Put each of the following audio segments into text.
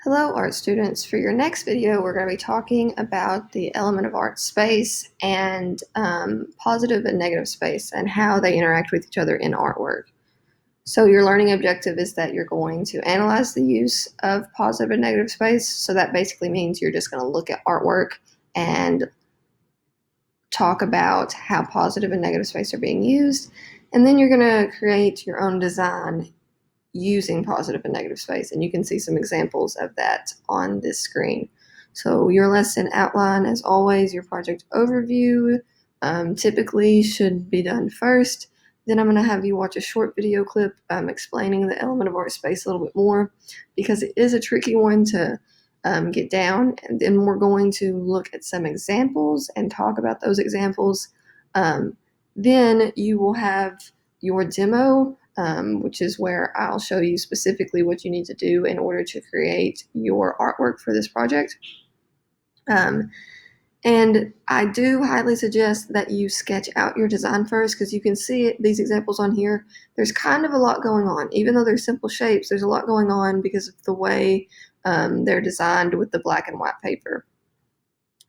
Hello, art students. For your next video, we're going to be talking about the element of art space and positive and negative space and how they interact with each other in artwork. So your learning objective is that you're going to analyze the use of positive and negative space. So that basically means you're just going to look at artwork and talk about how positive and negative space are being used. And then you're going to create your own design using positive and negative space. And you can see some examples of that on this screen. So your lesson outline, as always, your project overview typically should be done first. Then I'm going to have you watch a short video clip explaining the element of art space a little bit more because it is a tricky one to get down. And then we're going to look at some examples and talk about those examples. Then you will have your demo, which is where I'll show you specifically what you need to do in order to create your artwork for this project. And I do highly suggest that you sketch out your design first because you can see these examples on here. There's kind of a lot going on. Even though they're simple shapes, there's a lot going on because of the way they're designed with the black and white paper.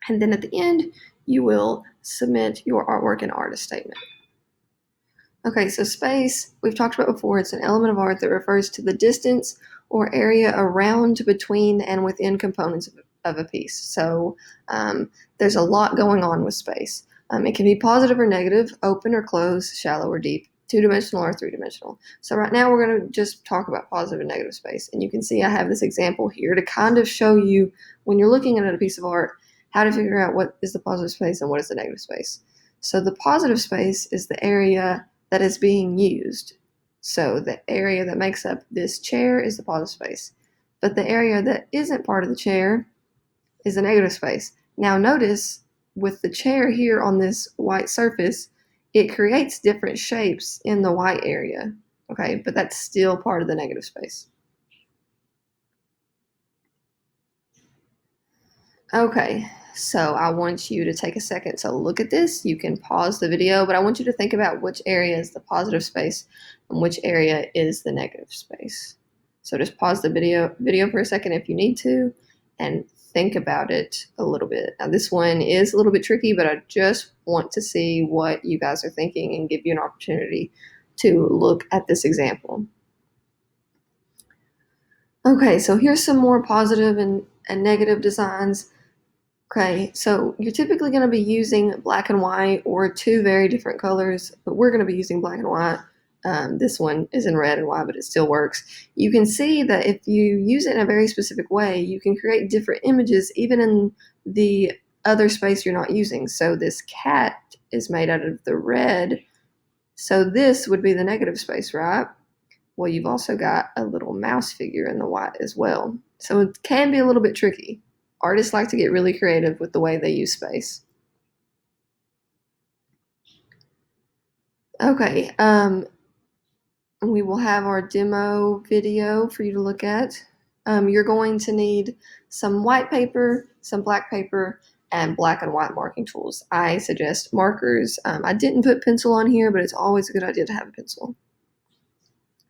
And then at the end, you will submit your artwork and artist statement. Okay, so space, we've talked about before, it's an element of art that refers to the distance or area around, between, and within components of a piece. So there's a lot going on with space. It can be positive or negative, open or closed, shallow or deep, two-dimensional or three-dimensional. So right now we're going to just talk about positive and negative space. And you can see I have this example here to kind of show you, when you're looking at a piece of art, how to figure out what is the positive space and what is the negative space. So the positive space is the area that is being used. So the area that makes up this chair is the positive space. But the area that isn't part of the chair is the negative space. Now notice with the chair here on this white surface, it creates different shapes in the white area. Okay, but that's still part of the negative space. Okay, so I want you to take a second to look at this. You can pause the video, but I want you to think about which area is the positive space and which area is the negative space. So just pause the video for a second if you need to and think about it a little bit. Now this one is a little bit tricky, but I just want to see what you guys are thinking and give you an opportunity to look at this example. Okay, so here's some more positive and negative designs. Okay, so you're typically going to be using black and white or two very different colors, but we're going to be using black and white. This one is in red and white, but it still works. You can see that if you use it in a very specific way, you can create different images even in the other space you're not using. So this cat is made out of the red, so this would be the negative space, right? Well, you've also got a little mouse figure in the white as well. So it can be a little bit tricky. Artists like to get really creative with the way they use space. Okay, we will have our demo video for you to look at. You're going to need some white paper, some black paper, and black and white marking tools. I suggest markers. I didn't put pencil on here, but it's always a good idea to have a pencil.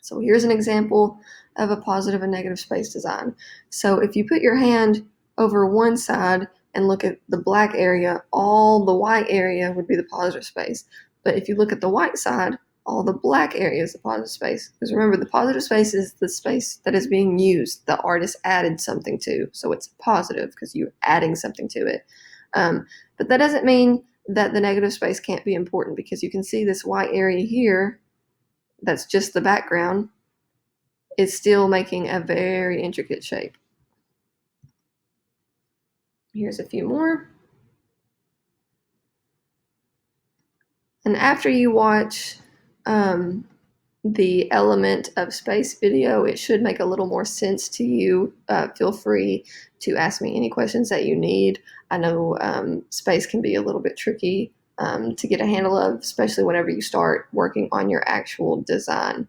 So here's an example of a positive and negative space design. So if you put your hand over one side and look at the black area, all the white area would be the positive space. But if you look at the white side, all the black area is the positive space. Because remember, the positive space is the space that is being used. The artist added something to, so it's positive because you're adding something to it. But that doesn't mean that the negative space can't be important, because you can see this white area here, that's just the background, is still making a very intricate shape. Here's a few more. And after you watch the element of space video, it should make a little more sense to you. Feel free to ask me any questions that you need. I know space can be a little bit tricky to get a handle of, especially whenever you start working on your actual design.